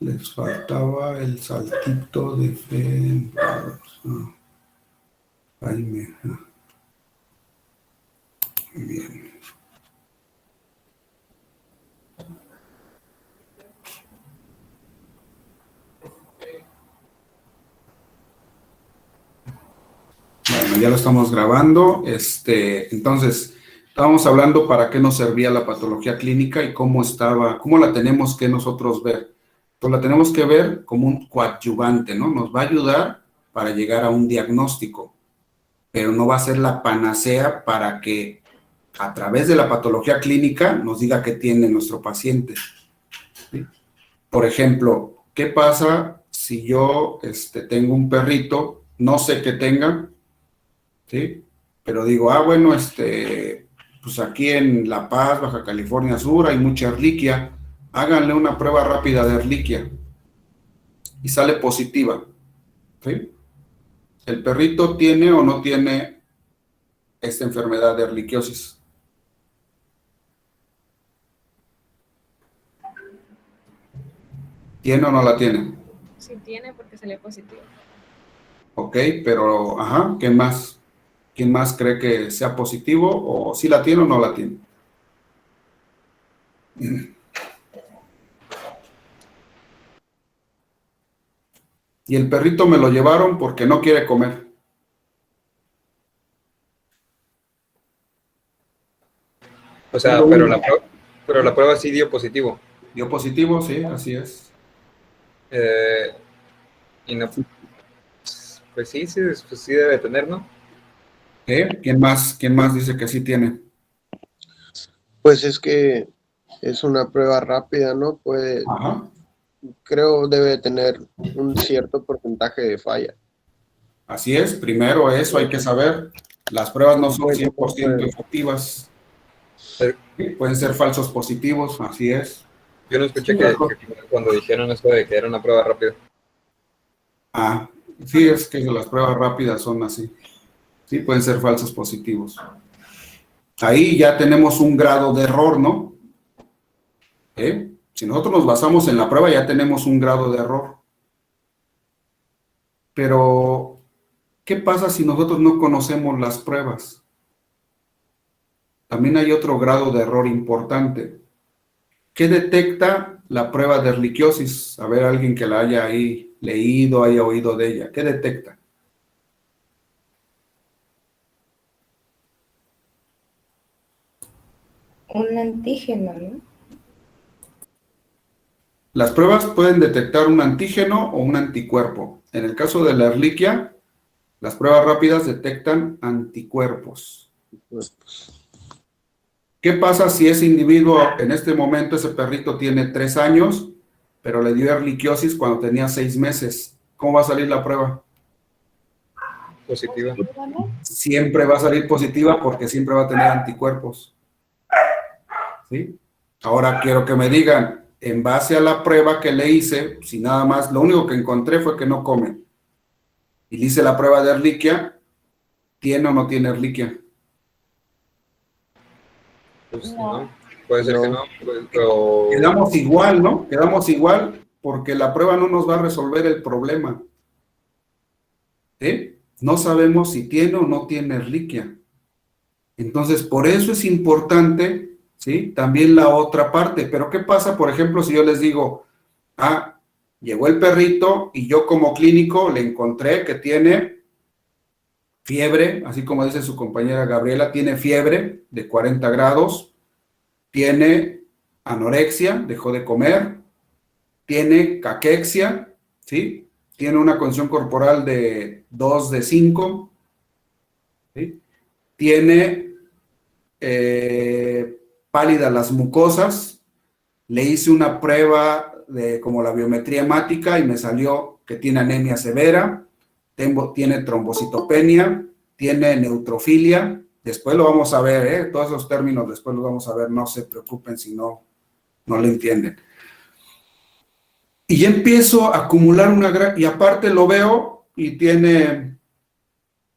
Les faltaba el saltito de fe. Jaime. Bien. Bueno, ya lo estamos grabando. Entonces, estábamos hablando para qué nos servía la patología clínica y cómo la tenemos que nosotros ver. Pues la tenemos que ver como un coadyuvante, ¿no? Nos va a ayudar para llegar a un diagnóstico, pero no va a ser la panacea para que a través de la patología clínica nos diga qué tiene nuestro paciente, ¿sí? Por ejemplo, ¿qué pasa si yo tengo un perrito, no sé qué tenga, ¿sí? Pero digo, bueno, pues aquí en La Paz, Baja California Sur, hay mucha erliquia, háganle una prueba rápida de erliquia y sale positiva, ¿sí? ¿El perrito tiene o no tiene esta enfermedad de erliquiosis? ¿Tiene o no la tiene? Sí tiene porque salió positivo. Ok, pero, ajá, ¿qué más? ¿Quién más cree que sea positivo o si la tiene o no la tiene? Y el perrito me lo llevaron porque no quiere comer. O sea, pero la prueba sí dio positivo. Dio positivo, sí, así es. Y no, pues sí debe tener, ¿no? ¿Quién más dice que sí tiene? Pues es que es una prueba rápida, ¿no? Ajá. Creo debe tener un cierto porcentaje de falla. Así es, primero eso hay que saber. Las pruebas no son 100% efectivas. Pueden ser falsos positivos, así es. Yo no escuché que cuando dijeron esto de que era una prueba rápida. Sí, es que las pruebas rápidas son así. Sí, pueden ser falsos positivos. Ahí ya tenemos un grado de error, ¿no? Si nosotros nos basamos en la prueba, ya tenemos un grado de error. Pero, ¿qué pasa si nosotros no conocemos las pruebas? También hay otro grado de error importante. ¿Qué detecta la prueba de erliquiosis? A ver, alguien que la haya ahí leído, haya oído de ella. ¿Qué detecta? Un antígeno, ¿no? Las pruebas pueden detectar un antígeno o un anticuerpo. En el caso de la erliquia, las pruebas rápidas detectan anticuerpos. ¿Qué pasa si ese individuo, en este momento, ese perrito tiene 3 años, pero le dio erliquiosis cuando tenía 6 meses? ¿Cómo va a salir la prueba? Positiva. Siempre va a salir positiva porque siempre va a tener anticuerpos. ¿Sí? Ahora quiero que me digan, en base a la prueba que le hice, si nada más, lo único que encontré fue que no come. Y le hice la prueba de erliquia, ¿tiene o no tiene erliquia? Pues no, puede ser que no. Quedamos igual, ¿no? Quedamos igual porque la prueba no nos va a resolver el problema. No sabemos si tiene o no tiene erliquia. Entonces, por eso es importante, ¿sí? También la otra parte. Pero, ¿qué pasa, por ejemplo, si yo les digo, llegó el perrito y yo como clínico le encontré que tiene fiebre, así como dice su compañera Gabriela, tiene fiebre de 40 grados, tiene anorexia, dejó de comer, tiene caquexia, ¿sí? Tiene una condición corporal de 2 de 5, ¿sí? Tiene pálidas las mucosas, le hice una prueba como la biometría hemática y me salió que tiene anemia severa, tiene trombocitopenia, tiene neutrofilia, después lo vamos a ver, todos esos términos después los vamos a ver, no se preocupen si no lo entienden. Y ya empiezo a acumular y aparte lo veo y tiene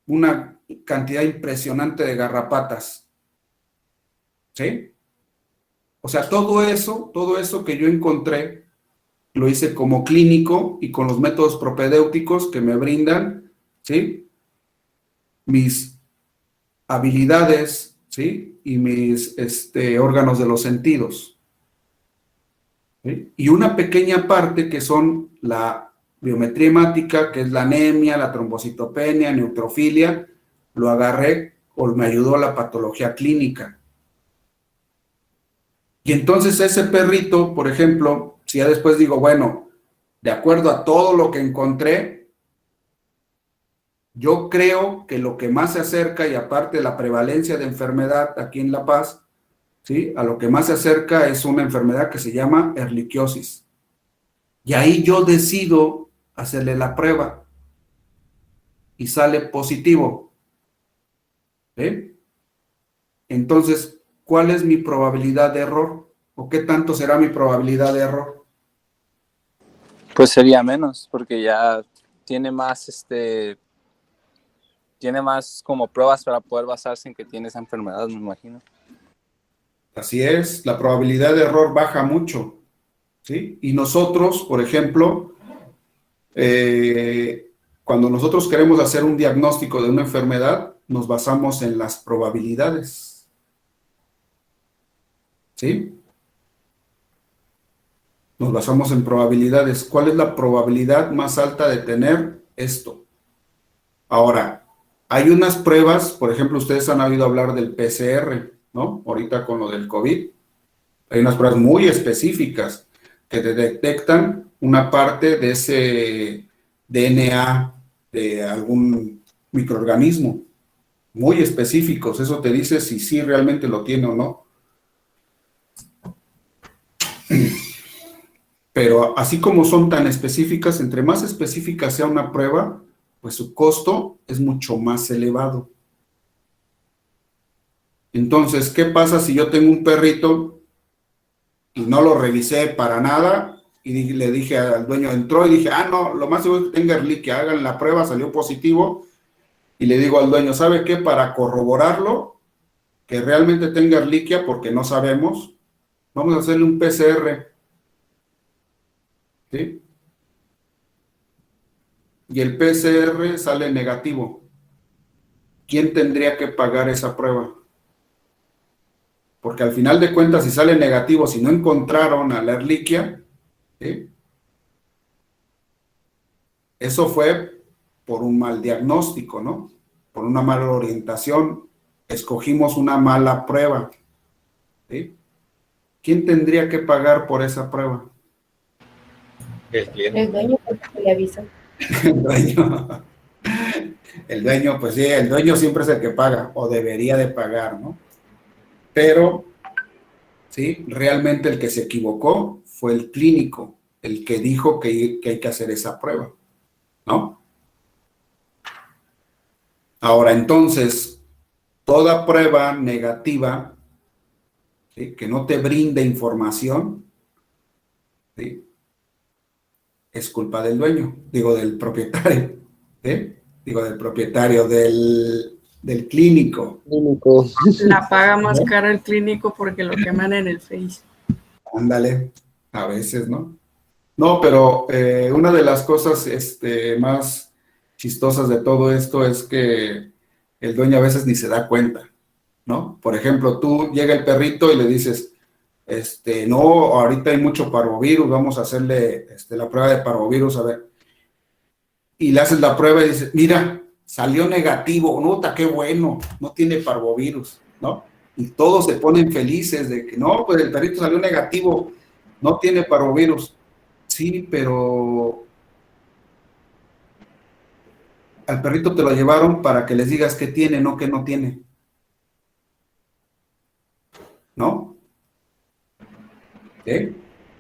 una cantidad impresionante de garrapatas. ¿Sí? O sea, todo eso que yo encontré, lo hice como clínico y con los métodos propedéuticos que me brindan, ¿sí? Mis habilidades, ¿sí? Y mis órganos de los sentidos. ¿Sí? Y una pequeña parte que son la biometría hemática, que es la anemia, la trombocitopenia, neutrofilia, lo agarré o me ayudó la patología clínica. Y entonces ese perrito, por ejemplo, si ya después digo, bueno, de acuerdo a todo lo que encontré, yo creo que lo que más se acerca, y aparte de la prevalencia de enfermedad aquí en La Paz, ¿sí? A lo que más se acerca es una enfermedad que se llama erliquiosis. Y ahí yo decido hacerle la prueba y sale positivo. ¿Sí? Entonces, ¿cuál es mi probabilidad de error? ¿O qué tanto será mi probabilidad de error? Pues sería menos, porque ya tiene más como pruebas para poder basarse en que tiene esa enfermedad, me imagino. Así es, la probabilidad de error baja mucho, ¿sí? Y nosotros, por ejemplo, cuando nosotros queremos hacer un diagnóstico de una enfermedad, nos basamos en las probabilidades, ¿sí? Nos basamos en probabilidades. ¿Cuál es la probabilidad más alta de tener esto? Ahora, hay unas pruebas, por ejemplo, ustedes han oído hablar del PCR, ¿no? Ahorita con lo del COVID. Hay unas pruebas muy específicas que te detectan una parte de ese DNA de algún microorganismo. Muy específicos. Eso te dice si sí realmente lo tiene o no. Pero así como son tan específicas, entre más específica sea una prueba, pues su costo es mucho más elevado. Entonces, ¿qué pasa si yo tengo un perrito y no lo revisé para nada? Y le dije al dueño, entró y dije, no, lo más seguro es que tenga erliquia, hagan la prueba, salió positivo. Y le digo al dueño, ¿sabe qué? Para corroborarlo, que realmente tenga erliquia, porque no sabemos, vamos a hacerle un PCR. ¿Sí? Y el PCR sale negativo. ¿Quién tendría que pagar esa prueba? Porque al final de cuentas, si sale negativo, si no encontraron a la erliquia, ¿sí? Eso fue por un mal diagnóstico, ¿no? Por una mala orientación. Escogimos una mala prueba. ¿Sí? ¿Quién tendría que pagar por esa prueba? El cliente. El dueño porque le avisa. El dueño. El dueño, pues sí, el dueño siempre es el que paga, o debería de pagar, ¿no? Pero, sí, realmente el que se equivocó fue el clínico, el que dijo que hay que hacer esa prueba, ¿no? Ahora, entonces, toda prueba negativa, ¿sí?, que no te brinde información, ¿sí?, es culpa del dueño, digo, del propietario, ¿sí? Digo, del propietario, del clínico. Clínico. La paga más cara el clínico porque lo queman en el Face. Ándale, a veces, ¿no? No, pero una de las cosas más chistosas de todo esto es que el dueño a veces ni se da cuenta, ¿no? Por ejemplo, tú llega el perrito y le dices, no, ahorita hay mucho parvovirus, vamos a hacerle la prueba de parvovirus, a ver. Y le haces la prueba y dices, mira, salió negativo, nota, qué bueno, no tiene parvovirus, ¿no? Y todos se ponen felices de que, no, pues el perrito salió negativo, no tiene parvovirus. Sí, pero al perrito te lo llevaron para que les digas qué tiene, no que no tiene. ¿No? ¿Sí?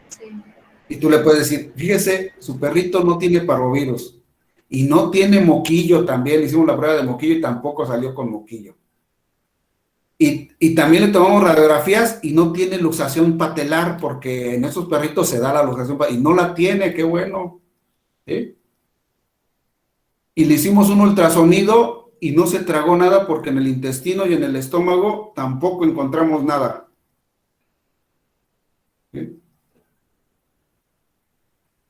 Sí. Y tú le puedes decir, fíjese, su perrito no tiene parvovirus y no tiene moquillo también. Hicimos la prueba de moquillo y tampoco salió con moquillo. Y también le tomamos radiografías y no tiene luxación patelar, porque en esos perritos se da la luxación patelar y no la tiene, qué bueno. ¿Sí? Y le hicimos un ultrasonido y no se tragó nada porque en el intestino y en el estómago tampoco encontramos nada. ¿Sí?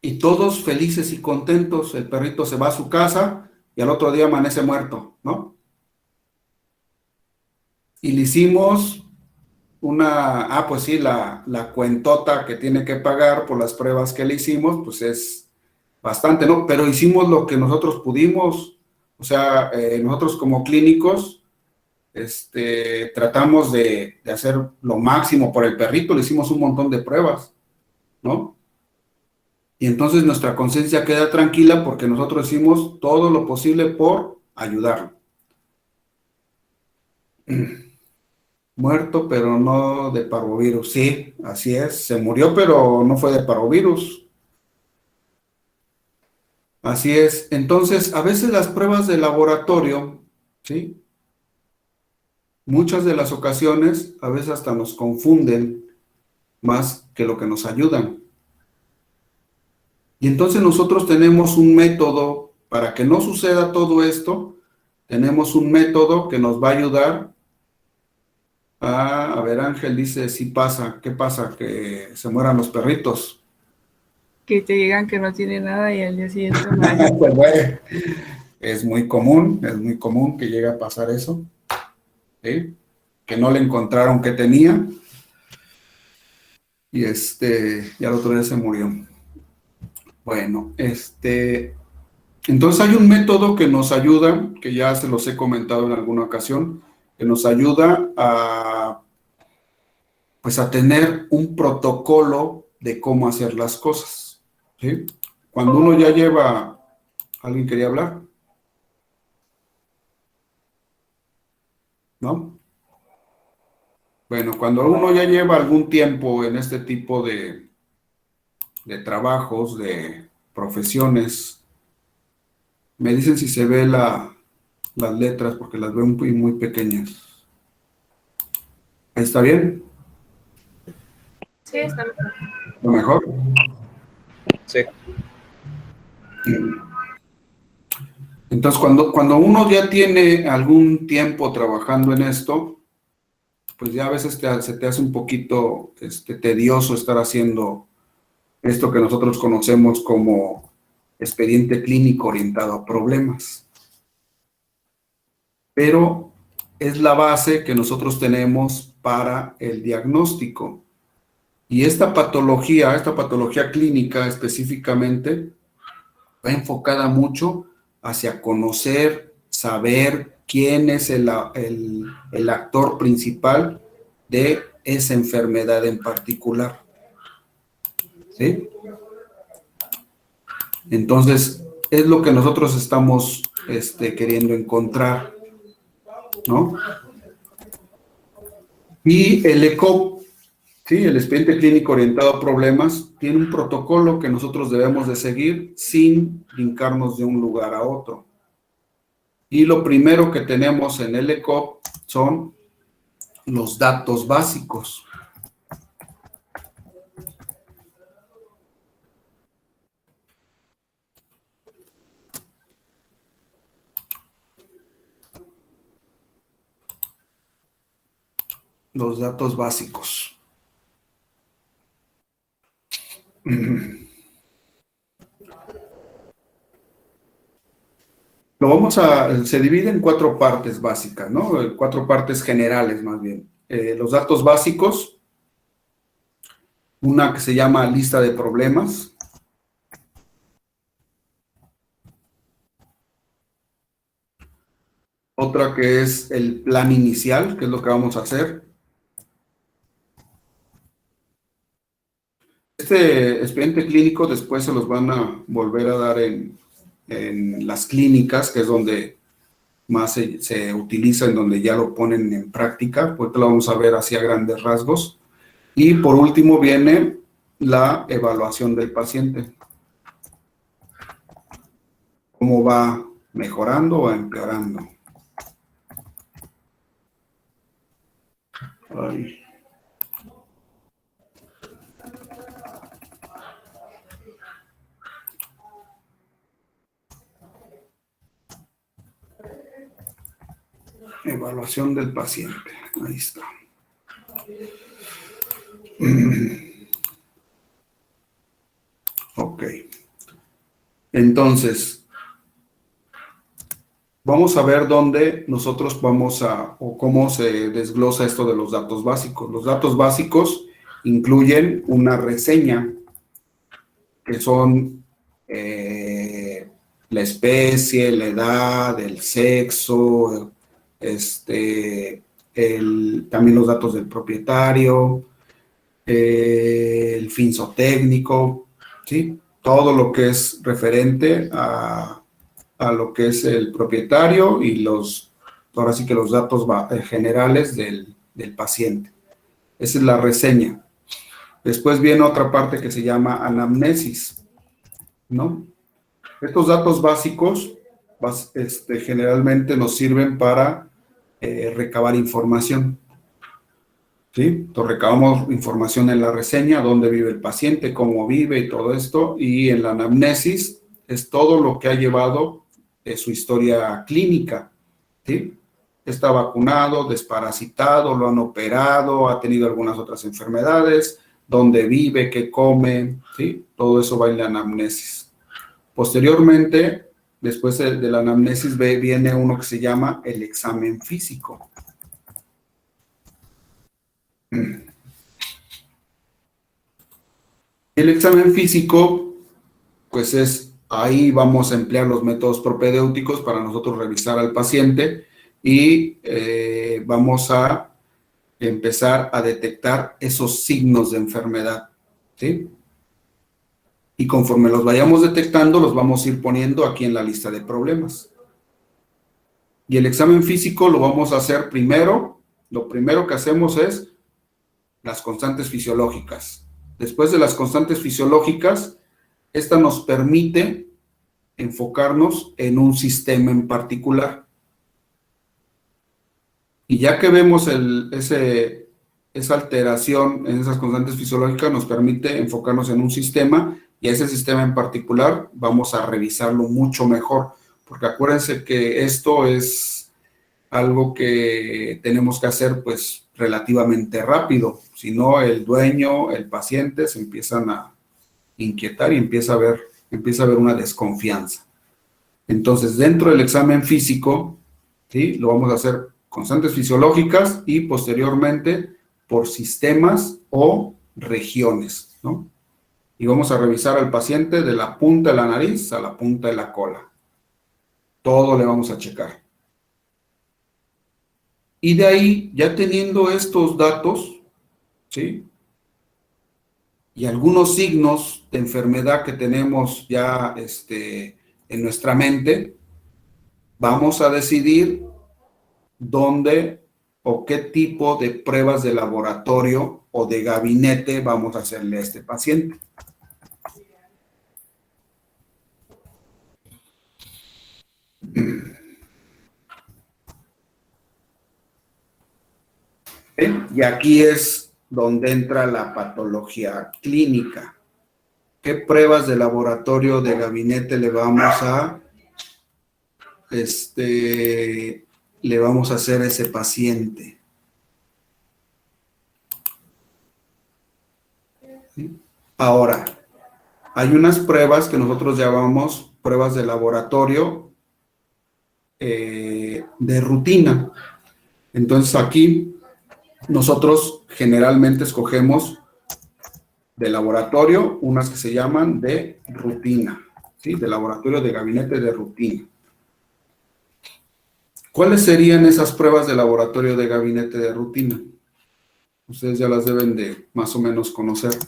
Y todos felices y contentos, el perrito se va a su casa y al otro día amanece muerto, ¿no? Y le hicimos pues sí, la cuentota que tiene que pagar por las pruebas que le hicimos, pues es bastante, ¿no? Pero hicimos lo que nosotros pudimos, o sea, nosotros como clínicos, tratamos de hacer lo máximo por el perrito, le hicimos un montón de pruebas, ¿no? Y entonces nuestra conciencia queda tranquila porque nosotros hicimos todo lo posible por ayudarlo. Muerto, pero no de parvovirus. Sí, así es. Se murió, pero no fue de parvovirus. Así es. Entonces, a veces las pruebas de laboratorio, ¿sí? Muchas de las ocasiones, a veces hasta nos confunden más que lo que nos ayudan. Y entonces nosotros tenemos un método para que no suceda todo esto. Tenemos un método que nos va a ayudar. A ver, Ángel dice, sí pasa. ¿Qué pasa? Que se mueran los perritos. Que te digan que no tiene nada y al día siguiente amanece. Pues bueno, es muy común que llegue a pasar eso, ¿sí? Que no le encontraron que tenía y ya el otro día se murió. Bueno, entonces hay un método que nos ayuda, que ya se los he comentado en alguna ocasión, que nos ayuda pues a tener un protocolo de cómo hacer las cosas, ¿sí? Cuando uno ya lleva, ¿alguien quería hablar? ¿No? Bueno, cuando uno ya lleva algún tiempo en este tipo de trabajos, de profesiones, me dicen si se ve las letras, porque las veo muy, muy pequeñas. ¿Ahí está bien? Sí, está mejor. ¿Lo mejor? Sí. Entonces, cuando uno ya tiene algún tiempo trabajando en esto, pues ya a veces se te hace un poquito tedioso estar haciendo esto que nosotros conocemos como expediente clínico orientado a problemas. Pero es la base que nosotros tenemos para el diagnóstico. Y esta patología clínica específicamente, va enfocada mucho hacia conocer, saber quién es el actor principal de esa enfermedad en particular. ¿Sí? Entonces, es lo que nosotros estamos queriendo encontrar, ¿no? Y el ECOP, ¿sí? El expediente clínico orientado a problemas, tiene un protocolo que nosotros debemos de seguir sin brincarnos de un lugar a otro. Y lo primero que tenemos en el ECOP son los datos básicos. Los datos básicos. Se divide en 4 partes básicas, ¿no? 4 partes generales más bien. Los datos básicos, una que se llama lista de problemas. Otra que es el plan inicial, que es lo que vamos a hacer. Este expediente clínico después se los van a volver a dar en las clínicas, que es donde más se utiliza, en donde ya lo ponen en práctica, pues lo vamos a ver así a grandes rasgos. Y por último viene la evaluación del paciente. ¿Cómo va mejorando o empeorando? Ay. Evaluación del paciente. Ahí está. Entonces, vamos a ver dónde nosotros o cómo se desglosa esto de los datos básicos. Los datos básicos incluyen una reseña, que son la especie, la edad, el sexo, también los datos del propietario, el finzotécnico, ¿sí? Todo lo que es referente a lo que es el propietario y ahora sí que los datos generales del paciente. Esa es la reseña. Después viene otra parte que se llama anamnesis, ¿no? Estos datos básicos generalmente nos sirven para recabar información, ¿sí? Entonces recabamos información en la reseña, dónde vive el paciente, cómo vive y todo esto, y en la anamnesis es todo lo que ha llevado su historia clínica, ¿sí? Está vacunado, desparasitado, lo han operado, ha tenido algunas otras enfermedades, dónde vive, qué come, ¿sí? Todo eso va en la anamnesis. Posteriormente, después de la anamnesis viene uno que se llama el examen físico. El examen físico, pues ahí vamos a emplear los métodos propedéuticos para nosotros revisar al paciente y vamos a empezar a detectar esos signos de enfermedad, ¿sí? Y conforme los vayamos detectando, los vamos a ir poniendo aquí en la lista de problemas. Y el examen físico lo vamos a hacer primero. Lo primero que hacemos es las constantes fisiológicas. Después de las constantes fisiológicas, esta nos permite enfocarnos en un sistema en particular. Y ya que vemos esa alteración en esas constantes fisiológicas, nos permite enfocarnos en un sistema, y ese sistema en particular vamos a revisarlo mucho mejor, porque acuérdense que esto es algo que tenemos que hacer pues relativamente rápido, si no el dueño, el paciente se empiezan a inquietar y empieza a haber una desconfianza. Entonces, dentro del examen físico, ¿sí? Lo vamos a hacer constantes fisiológicas y posteriormente por sistemas o regiones, ¿no? Y vamos a revisar al paciente de la punta de la nariz a la punta de la cola. Todo le vamos a checar. Y de ahí, ya teniendo estos datos, ¿sí? Y algunos signos de enfermedad que tenemos ya en nuestra mente, vamos a decidir dónde o qué tipo de pruebas de laboratorio o de gabinete vamos a hacerle a este paciente. Y aquí es donde entra la patología clínica. ¿Qué pruebas de laboratorio de gabinete le vamos a hacer a ese paciente? ¿Sí? Ahora, hay unas pruebas que nosotros llamamos pruebas de laboratorio de rutina. Entonces aquí nosotros generalmente escogemos de laboratorio unas que se llaman de rutina, ¿sí? De laboratorio de gabinete de rutina. ¿Cuáles serían esas pruebas de laboratorio de gabinete de rutina? Ustedes ya las deben de más o menos conocer.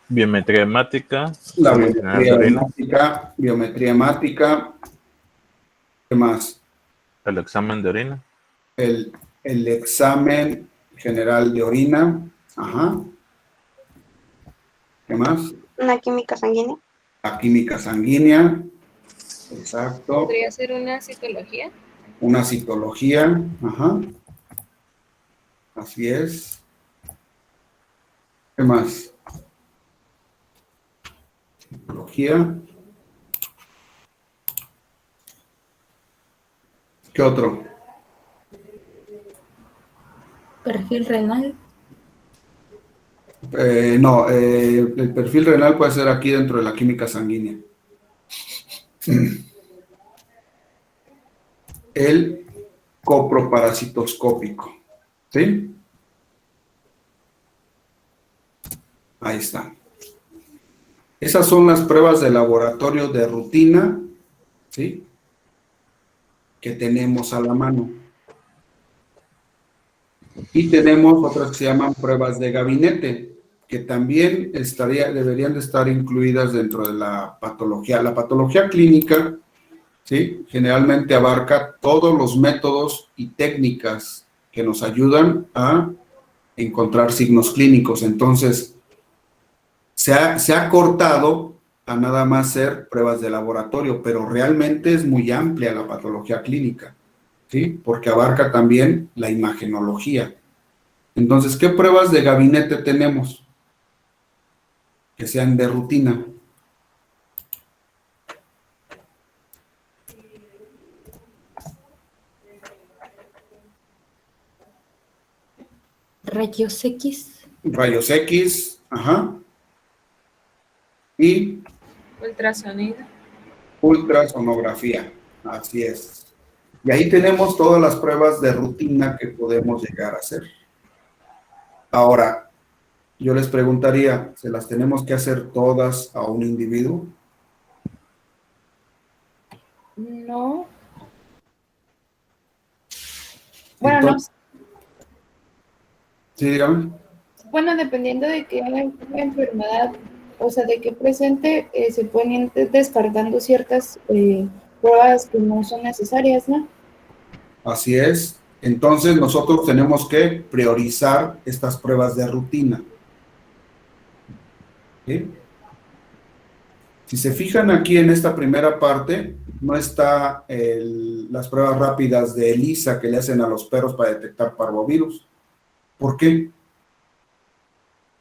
Biometría hemática. La examen general de orina, biometría hemática, ¿qué más? el examen de orina, El examen general de orina, ajá. ¿Qué más? Una química sanguínea. La química sanguínea, exacto. ¿Podría ser una citología? Una citología, ajá. Así es. ¿Qué más? Citología. ¿Qué otro? Perfil renal. No, el perfil renal puede ser aquí dentro de la química sanguínea. El coproparasitoscópico, ¿sí? Ahí está. Esas son las pruebas de laboratorio de rutina, ¿sí? Que tenemos a la mano. Y tenemos otras que se llaman pruebas de gabinete, que también deberían de estar incluidas dentro de la patología. La patología clínica, ¿sí? Generalmente abarca todos los métodos y técnicas que nos ayudan a encontrar signos clínicos. Entonces, se ha cortado a nada más ser pruebas de laboratorio, pero realmente es muy amplia la patología clínica, ¿sí? Porque abarca también la imagenología. Entonces, ¿qué pruebas de gabinete tenemos? Que sean de rutina. Rayos X. Rayos X, ajá. Y Ultrasonido. ultrasonografía, así es. Y ahí tenemos todas las pruebas de rutina que podemos llegar a hacer. Ahora, yo les preguntaría, ¿se las tenemos que hacer todas a un individuo? No. Bueno, Entonces, sí, dígame. no. Bueno, dependiendo de qué enfermedad, o sea, de qué presente, se pueden ir descartando ciertas pruebas que no son necesarias, ¿no? Así es. Entonces, nosotros tenemos que priorizar estas pruebas de rutina. ¿Sí? Si se fijan aquí en esta primera parte, no está las pruebas rápidas de ELISA que le hacen a los perros para detectar parvovirus. ¿Por qué?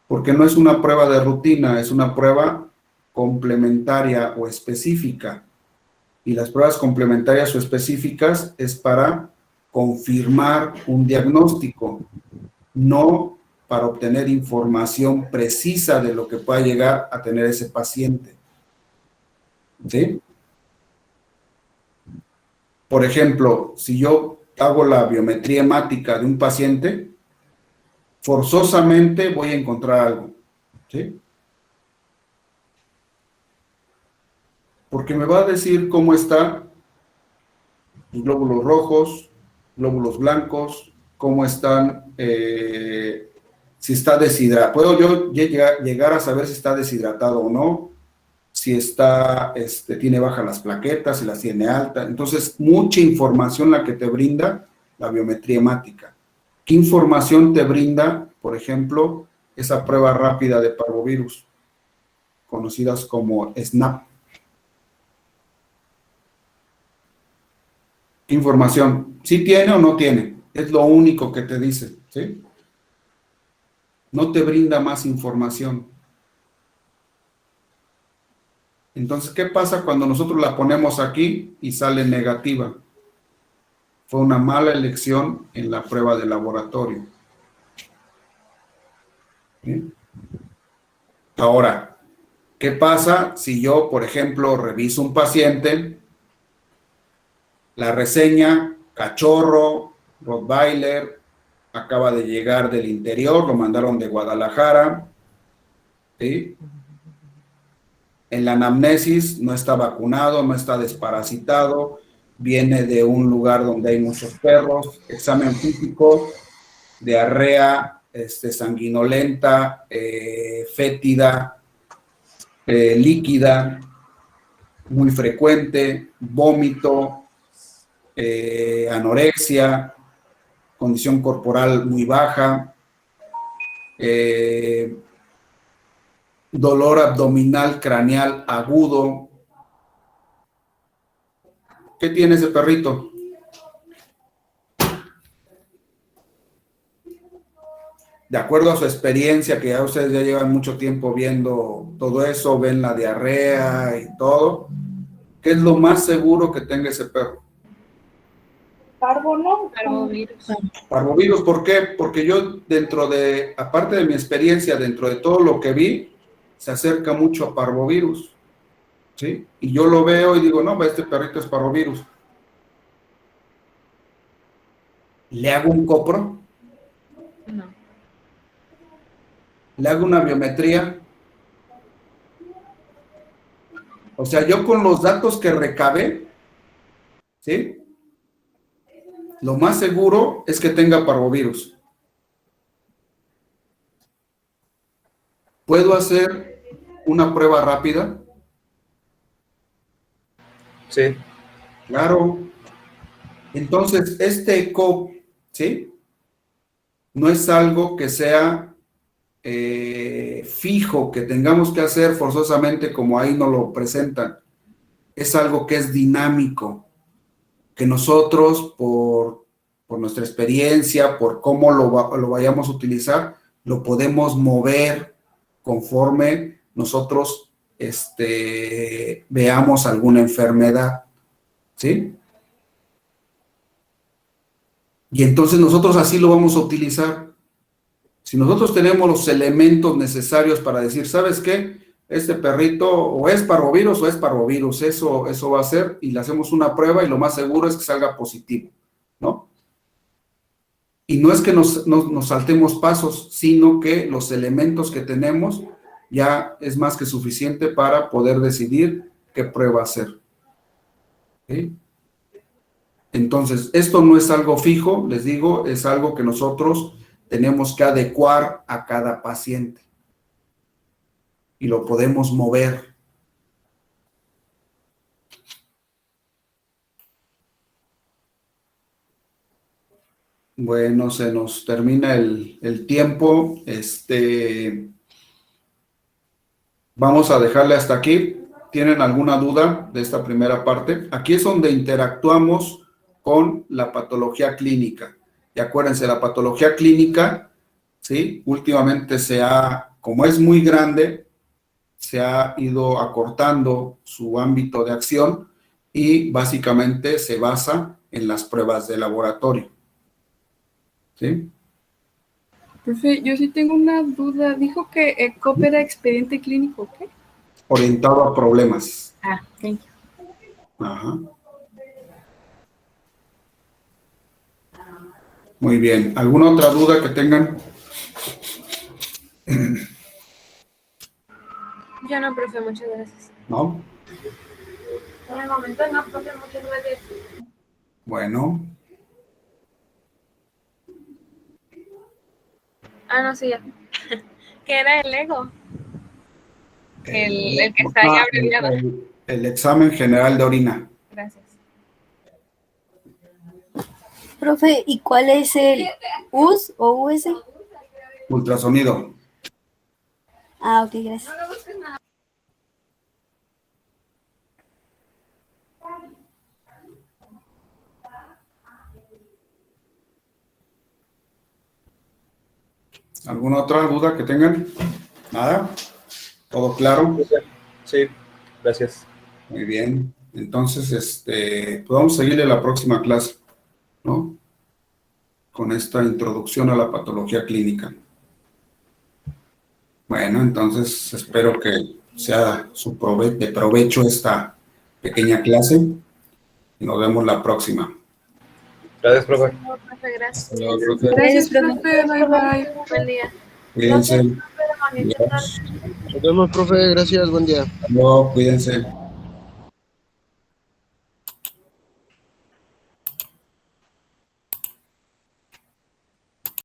Porque no es una prueba de rutina, es una prueba complementaria o específica. Y las pruebas complementarias o específicas es para confirmar un diagnóstico, no para obtener información precisa de lo que pueda llegar a tener ese paciente. ¿Sí? Por ejemplo, si yo hago la biometría hemática de un paciente, forzosamente voy a encontrar algo. ¿Sí? Porque me va a decir cómo están los glóbulos rojos, glóbulos blancos, cómo están, si está deshidratado. Puedo yo llegar a saber si está deshidratado o no, si está, tiene bajas las plaquetas, si las tiene altas. Entonces, mucha información la que te brinda la biometría hemática. ¿Qué información te brinda, por ejemplo, esa prueba rápida de parvovirus, conocidas como SNAP? ¿Qué información? ¿Sí tiene o no tiene? Es lo único que te dice, ¿sí? No te brinda más información. Entonces, ¿qué pasa cuando nosotros la ponemos aquí y sale negativa? Fue una mala elección en la prueba de laboratorio. ¿Sí? Ahora, ¿qué pasa si yo, por ejemplo, reviso un paciente, la reseña, cachorro, Rottweiler, acaba de llegar del interior, lo mandaron de Guadalajara, ¿sí? En la anamnesis no está vacunado, no está desparasitado, viene de un lugar donde hay muchos perros, examen físico, diarrea sanguinolenta, fétida, líquida, muy frecuente, vómito, anorexia, condición corporal muy baja, dolor abdominal craneal agudo. ¿Qué tiene ese perrito? De acuerdo a su experiencia, que ya ustedes ya llevan mucho tiempo viendo todo eso, ven la diarrea y todo, ¿qué es lo más seguro que tenga ese perro? Parvo, ¿no? Parvovirus. Parvovirus, ¿por qué? Porque yo aparte de mi experiencia, dentro de todo lo que vi, se acerca mucho a parvovirus, ¿sí? Y yo lo veo y digo, no, este perrito es parvovirus. ¿Le hago un copro? No. ¿Le hago una biometría? O sea, yo con los datos que recabé, ¿sí? Lo más seguro es que tenga parvovirus. ¿Puedo hacer una prueba rápida? Sí, Claro. Entonces, este ECOP, ¿sí? No es algo que sea fijo, que tengamos que hacer forzosamente como ahí nos lo presentan. Es algo que es dinámico, que nosotros, por nuestra experiencia, por cómo lo vayamos a utilizar, lo podemos mover conforme nosotros veamos alguna enfermedad, ¿sí? Y entonces nosotros así lo vamos a utilizar. Si nosotros tenemos los elementos necesarios para decir, ¿sabes qué? Este perrito o es parvovirus o es parvovirus, eso va a ser, y le hacemos una prueba y lo más seguro es que salga positivo, ¿no? Y no es que nos saltemos pasos, sino que los elementos que tenemos ya es más que suficiente para poder decidir qué prueba hacer. ¿Sí? Entonces, esto no es algo fijo, les digo, es algo que nosotros tenemos que adecuar a cada paciente y lo podemos mover. Bueno, se nos termina el tiempo. Vamos a dejarle hasta aquí. ¿Tienen alguna duda de esta primera parte? Aquí es donde interactuamos con la patología clínica. Y acuérdense, la patología clínica, ¿sí? Últimamente como es muy grande, se ha ido acortando su ámbito de acción y básicamente se basa en las pruebas de laboratorio. ¿Sí? Profe, yo sí tengo una duda. Dijo que ECOP era expediente clínico, ¿qué? Orientado a problemas. Thank you. Ajá. Muy bien. ¿Alguna otra duda que tengan? Ya no, profe, muchas gracias. ¿No? Por el momento no, profe, muchas gracias. Bueno. No, sí, ya. ¿Qué era el ego? El que está ahí abreviado. El examen general de orina. Gracias. Profe, ¿y cuál es el US o US? Ultrasonido. Ok, gracias. ¿Alguna otra duda que tengan? ¿Nada? ¿Todo claro? sí, gracias. Muy bien. Entonces, pues vamos a seguirle la próxima clase, ¿no? Con esta introducción a la patología clínica. Bueno, entonces espero que sea de provecho esta pequeña clase y nos vemos la próxima. Gracias, profe. No, profe, gracias. Hasta luego, profe. Gracias, profe. Bye, bye. Buen día. Cuídense. Nos vemos, profe. Gracias. Buen día. Hasta luego, cuídense.